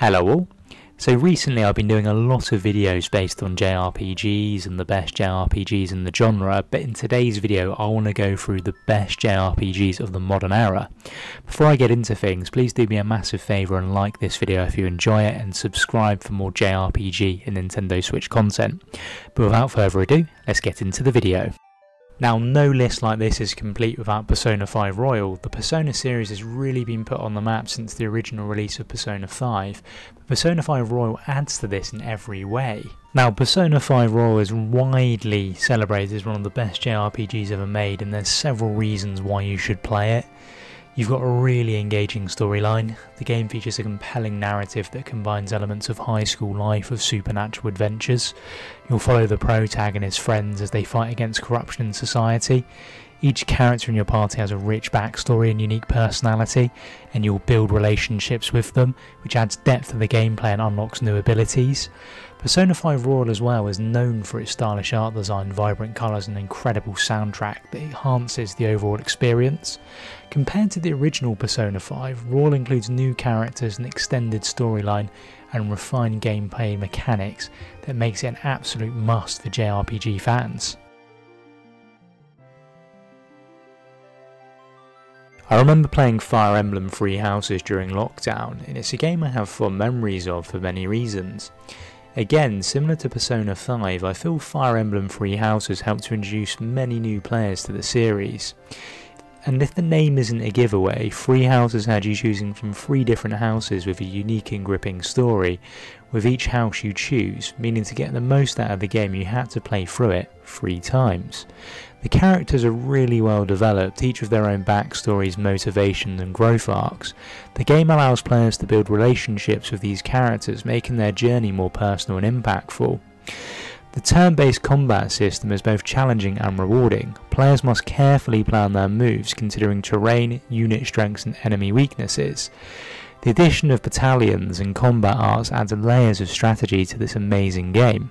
Hello all. So recently I've been doing a lot of videos based on JRPGs and the best JRPGs in the genre, but in today's video I want to go through the best JRPGs of the modern era. Before I get into things, please do me a massive favour and like this video if you enjoy it, and subscribe for more JRPG and Nintendo Switch content. But without further ado, let's get into the video. Now, no list like this is complete without Persona 5 Royal. The Persona series has really been put on the map since the original release of Persona 5, but Persona 5 Royal adds to this in every way. Now, Persona 5 Royal is widely celebrated as one of the best JRPGs ever made, and there's several reasons why you should play it. You've got a really engaging storyline. The game features a compelling narrative that combines elements of high school life with supernatural adventures. You'll follow the protagonist's friends as they fight against corruption in society. Each character in your party has a rich backstory and unique personality, and you'll build relationships with them, which adds depth to the gameplay and unlocks new abilities. Persona 5 Royal as well is known for its stylish art design, vibrant colours and incredible soundtrack that enhances the overall experience. Compared to the original Persona 5, Royal includes new characters, an extended storyline and refined gameplay mechanics that makes it an absolute must for JRPG fans. I remember playing Fire Emblem Three Houses during lockdown, and it's a game I have fond memories of for many reasons. Again, similar to Persona 5, I feel Fire Emblem Three Houses helped to introduce many new players to the series. And if the name isn't a giveaway, Three Houses had you choosing from 3 different houses with a unique and gripping story, with each house you choose, meaning to get the most out of the game you had to play through it 3 times. The characters are really well developed, each with their own backstories, motivations and growth arcs. The game allows players to build relationships with these characters, making their journey more personal and impactful. The turn-based combat system is both challenging and rewarding. Players must carefully plan their moves, considering terrain, unit strengths and enemy weaknesses. The addition of battalions and combat arts adds layers of strategy to this amazing game.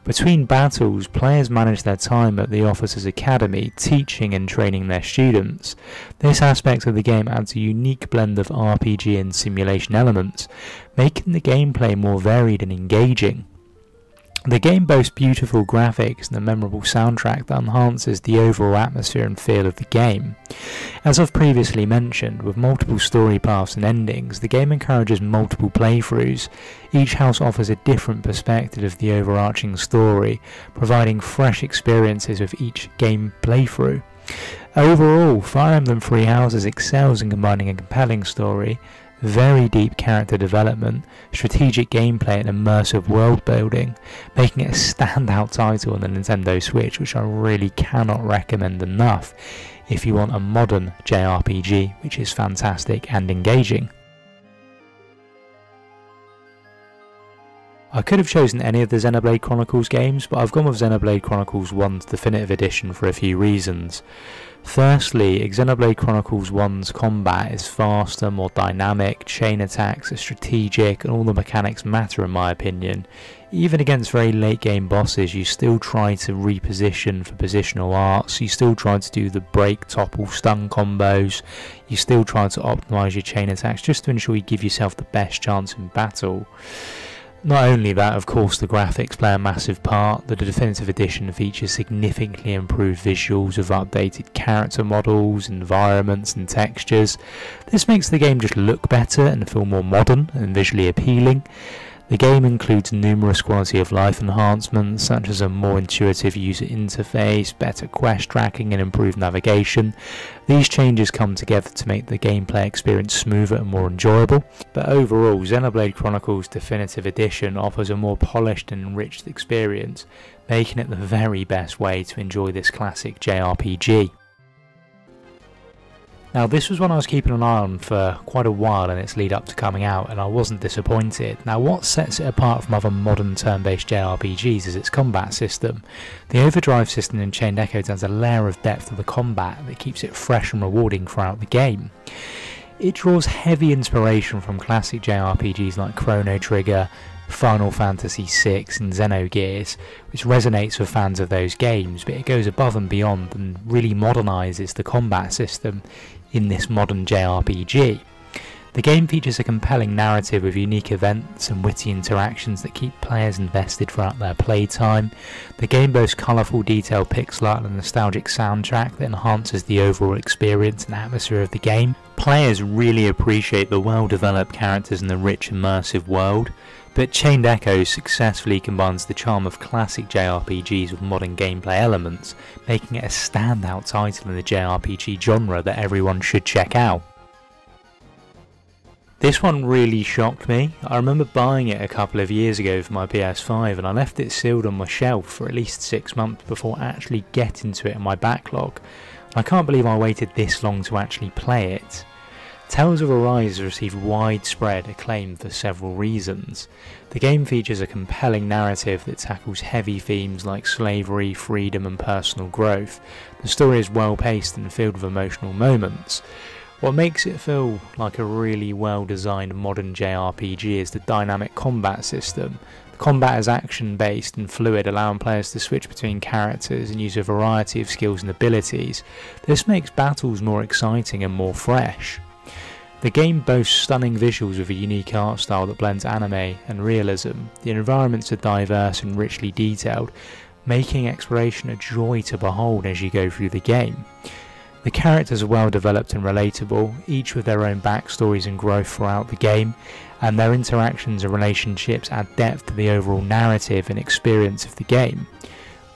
Between battles, players manage their time at the Officers' Academy, teaching and training their students. This aspect of the game adds a unique blend of RPG and simulation elements, making the gameplay more varied and engaging. The game boasts beautiful graphics and a memorable soundtrack that enhances the overall atmosphere and feel of the game. As I've previously mentioned, with multiple story paths and endings, the game encourages multiple playthroughs. Each house offers a different perspective of the overarching story, providing fresh experiences with each game playthrough. Overall, Fire Emblem Three Houses excels in combining a compelling story, very deep character development, strategic gameplay and immersive world building, making it a standout title on the Nintendo Switch, which I really cannot recommend enough if you want a modern JRPG which is fantastic and engaging. I could have chosen any of the Xenoblade Chronicles games, but I've gone with Xenoblade Chronicles 1's Definitive Edition for a few reasons. Firstly, Xenoblade Chronicles 1's combat is faster, more dynamic, chain attacks are strategic and all the mechanics matter in my opinion. Even against very late game bosses, you still try to reposition for positional arts, you still try to do the break, topple, stun combos, you still try to optimise your chain attacks just to ensure you give yourself the best chance in battle. Not only that, of course, the graphics play a massive part. The Definitive Edition features significantly improved visuals with updated character models, environments and textures. This makes the game just look better and feel more modern and visually appealing. The game includes numerous quality of life enhancements such as a more intuitive user interface, better quest tracking and improved navigation. These changes come together to make the gameplay experience smoother and more enjoyable, but overall Xenoblade Chronicles Definitive Edition offers a more polished and enriched experience, making it the very best way to enjoy this classic JRPG. Now, this was one I was keeping an eye on for quite a while in its lead up to coming out, and I wasn't disappointed. Now, what sets it apart from other modern turn-based JRPGs is its combat system. The overdrive system in Chained Echoes adds a layer of depth to the combat that keeps it fresh and rewarding throughout the game. It draws heavy inspiration from classic JRPGs like Chrono Trigger, Final Fantasy VI and Xenogears, which resonates with fans of those games, but it goes above and beyond and really modernises the combat system in this modern JRPG. The game features a compelling narrative with unique events and witty interactions that keep players invested throughout their playtime. The game boasts colourful, detailed pixel art and a nostalgic soundtrack that enhances the overall experience and atmosphere of the game. Players really appreciate the well-developed characters and the rich, immersive world, but Chained Echoes successfully combines the charm of classic JRPGs with modern gameplay elements, making it a standout title in the JRPG genre that everyone should check out. This one really shocked me. I remember buying it a couple of years ago for my PS5 and I left it sealed on my shelf for at least 6 months before actually getting to it in my backlog. I can't believe I waited this long to actually play it. Tales of Arise has received widespread acclaim for several reasons. The game features a compelling narrative that tackles heavy themes like slavery, freedom and personal growth. The story is well paced and filled with emotional moments. What makes it feel like a really well designed modern JRPG is the dynamic combat system. The combat is action based and fluid, allowing players to switch between characters and use a variety of skills and abilities. This makes battles more exciting and more fresh. The game boasts stunning visuals with a unique art style that blends anime and realism. The environments are diverse and richly detailed, making exploration a joy to behold as you go through the game. The characters are well developed and relatable, each with their own backstories and growth throughout the game, and their interactions and relationships add depth to the overall narrative and experience of the game.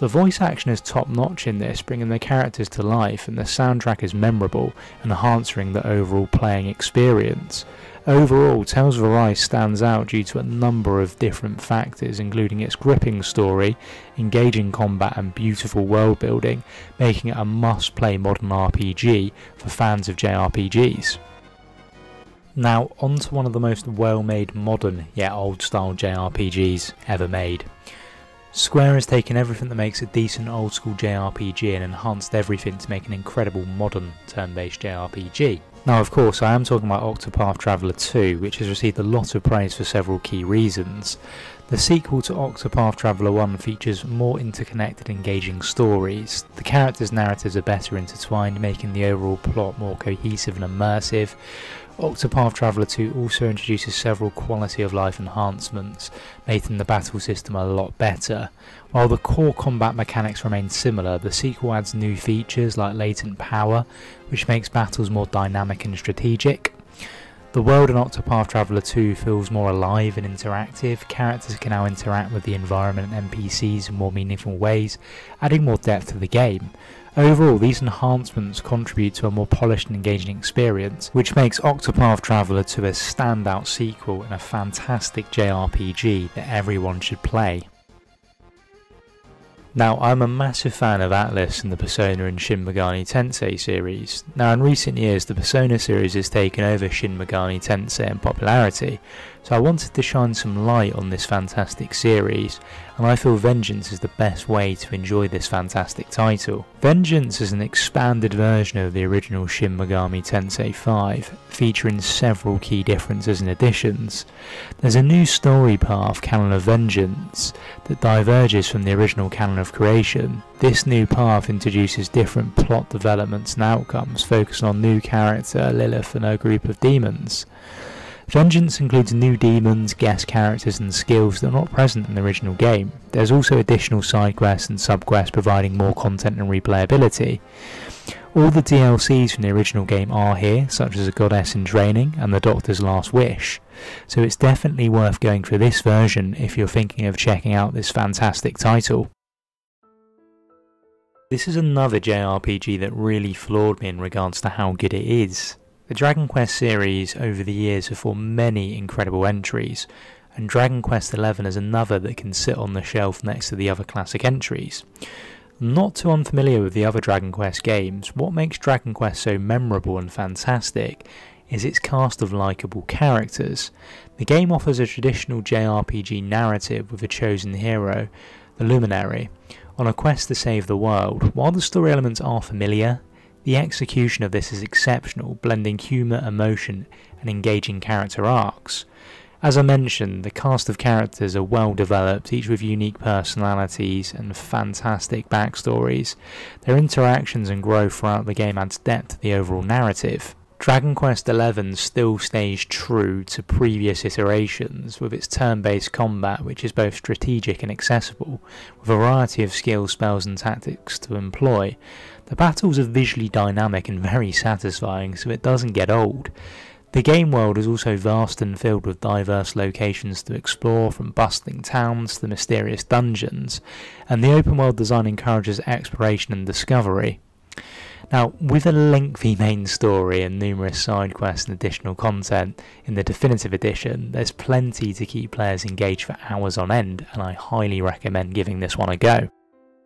The voice action is top notch in this, bringing the characters to life, and the soundtrack is memorable, enhancing the overall playing experience. Overall, Tales of Arise stands out due to a number of different factors, including its gripping story, engaging combat and beautiful world building, making it a must-play modern RPG for fans of JRPGs. Now, on to one of the most well-made modern yet old-style JRPGs ever made. Square has taken everything that makes a decent old school JRPG and enhanced everything to make an incredible modern turn-based JRPG. Now of course I am talking about Octopath Traveler 2, which has received a lot of praise for several key reasons. The sequel to Octopath Traveler 1 features more interconnected, engaging stories. The characters' narratives are better intertwined, making the overall plot more cohesive and immersive. Octopath Traveler 2 also introduces several quality of life enhancements, making the battle system a lot better. While the core combat mechanics remain similar, the sequel adds new features like latent power, which makes battles more dynamic and strategic. The world in Octopath Traveler 2 feels more alive and interactive. Characters can now interact with the environment and NPCs in more meaningful ways, adding more depth to the game. Overall, these enhancements contribute to a more polished and engaging experience, which makes Octopath Traveler 2 a standout sequel and a fantastic JRPG that everyone should play. Now, I'm a massive fan of Atlus and the Persona and Shin Megami Tensei series. Now, in recent years, the Persona series has taken over Shin Megami Tensei in popularity, so I wanted to shine some light on this fantastic series, and I feel Vengeance is the best way to enjoy this fantastic title. Vengeance is an expanded version of the original Shin Megami Tensei 5, featuring several key differences and additions. There's a new story path, Canon of Vengeance, that diverges from the original canon of creation. This new path introduces different plot developments and outcomes, focusing on new character, Lilith, and her group of demons. Vengeance includes new demons, guest characters and skills that are not present in the original game. There's also additional side quests and sub-quests providing more content and replayability. All the DLCs from the original game are here, such as a Goddess in Training and the Doctor's Last Wish, so it's definitely worth going for this version if you're thinking of checking out this fantastic title. This is another JRPG that really floored me in regards to how good it is. The Dragon Quest series over the years have formed many incredible entries, and Dragon Quest XI is another that can sit on the shelf next to the other classic entries. Not too unfamiliar with the other Dragon Quest games, what makes Dragon Quest so memorable and fantastic is its cast of likeable characters. The game offers a traditional JRPG narrative with a chosen hero, the Luminary, on a quest to save the world. While the story elements are familiar, the execution of this is exceptional, blending humour, emotion and engaging character arcs. As I mentioned, the cast of characters are well developed, each with unique personalities and fantastic backstories. Their interactions and growth throughout the game adds depth to the overall narrative. Dragon Quest XI still stays true to previous iterations with its turn-based combat, which is both strategic and accessible, with a variety of skills, spells and tactics to employ. The battles are visually dynamic and very satisfying, so it doesn't get old. The game world is also vast and filled with diverse locations to explore, from bustling towns to mysterious dungeons, and the open world design encourages exploration and discovery. Now, with a lengthy main story and numerous side quests and additional content in the definitive edition, there's plenty to keep players engaged for hours on end, and I highly recommend giving this one a go.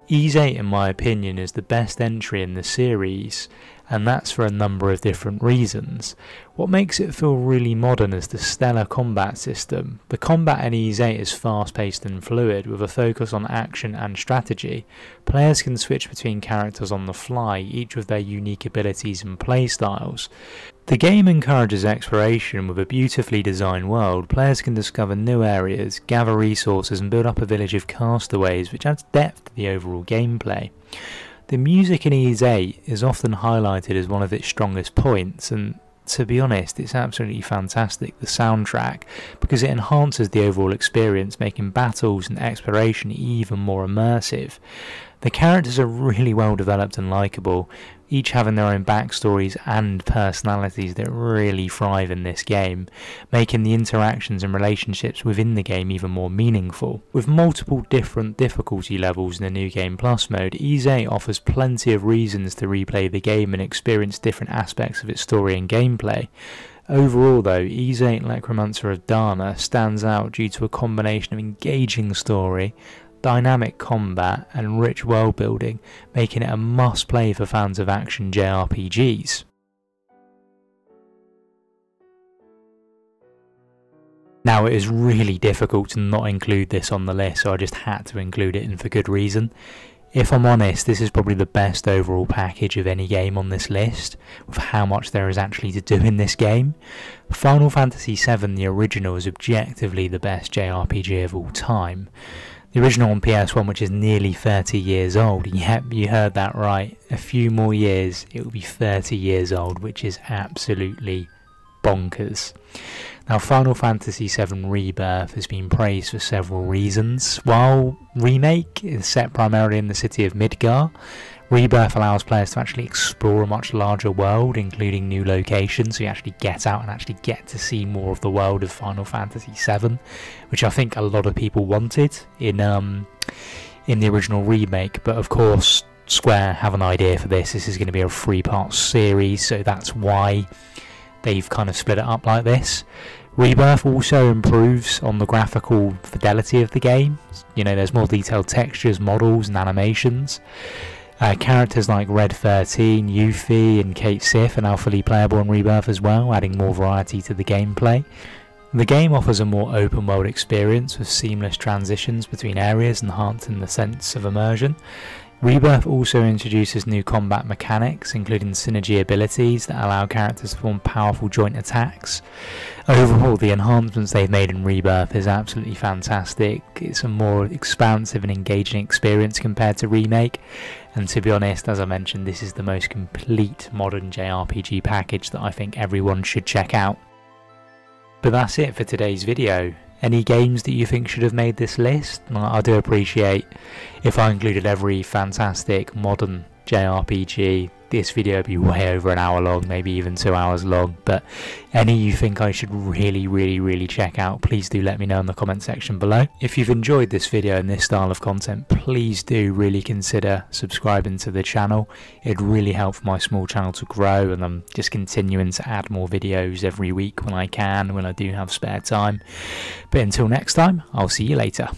Ys 8, in my opinion, is the best entry in the series, and that's for a number of different reasons. What makes it feel really modern is the stellar combat system. The combat in Ys 8 is fast-paced and fluid, with a focus on action and strategy. Players can switch between characters on the fly, each with their unique abilities and playstyles. The game encourages exploration with a beautifully designed world. Players can discover new areas, gather resources and build up a village of castaways, which adds depth to the overall gameplay. The music in Ys 8 is often highlighted as one of its strongest points, and to be honest, it's absolutely fantastic, the soundtrack, because it enhances the overall experience, making battles and exploration even more immersive. The characters are really well developed and likeable, each having their own backstories and personalities that really thrive in this game, making the interactions and relationships within the game even more meaningful. With multiple different difficulty levels in the New Game Plus mode, Ys 8 offers plenty of reasons to replay the game and experience different aspects of its story and gameplay. Overall though, Ys 8 Necromancer of Dana stands out due to a combination of engaging story, dynamic combat and rich world building, making it a must play for fans of action JRPGs. Now, it is really difficult to not include this on the list, so I just had to include it, and for good reason. If I'm honest, this is probably the best overall package of any game on this list, with how much there is actually to do in this game. Final Fantasy VII, the original, is objectively the best JRPG of all time. The original on PS1, which is nearly 30 years old. Yep, you heard that right. A few more years, it will be 30 years old, which is absolutely bonkers. Now, Final Fantasy VII Rebirth has been praised for several reasons. While Remake is set primarily in the city of Midgar, Rebirth allows players to actually explore a much larger world, including new locations, so you actually get out and actually get to see more of the world of Final Fantasy VII, which I think a lot of people wanted in the original remake. But of course, Square have an idea for this. This is going to be a 3-part series, so that's why they've kind of split it up like this. Rebirth also improves on the graphical fidelity of the game. You know, there's more detailed textures, models and animations. Characters like Red 13, Yuffie and Kate Sith are now fully playable in Rebirth as well, adding more variety to the gameplay. The game offers a more open world experience with seamless transitions between areas, enhancing the sense of immersion. Rebirth also introduces new combat mechanics, including synergy abilities that allow characters to perform powerful joint attacks. Overall, the enhancements they've made in Rebirth is absolutely fantastic. It's a more expansive and engaging experience compared to Remake, and to be honest, as I mentioned, this is the most complete modern JRPG package that I think everyone should check out. But that's it for today's video. Any games that you think should have made this list? I do appreciate if I included every fantastic modern JRPG. This video would be way over an hour long, maybe even 2 hours long. But any you think I should really check out, please do let me know in the comment section below. If you've enjoyed this video and this style of content, please do really consider subscribing to the channel. It'd really help my small channel to grow, and I'm just continuing to add more videos every week when I can, when I do have spare time. But until next time, I'll see you later.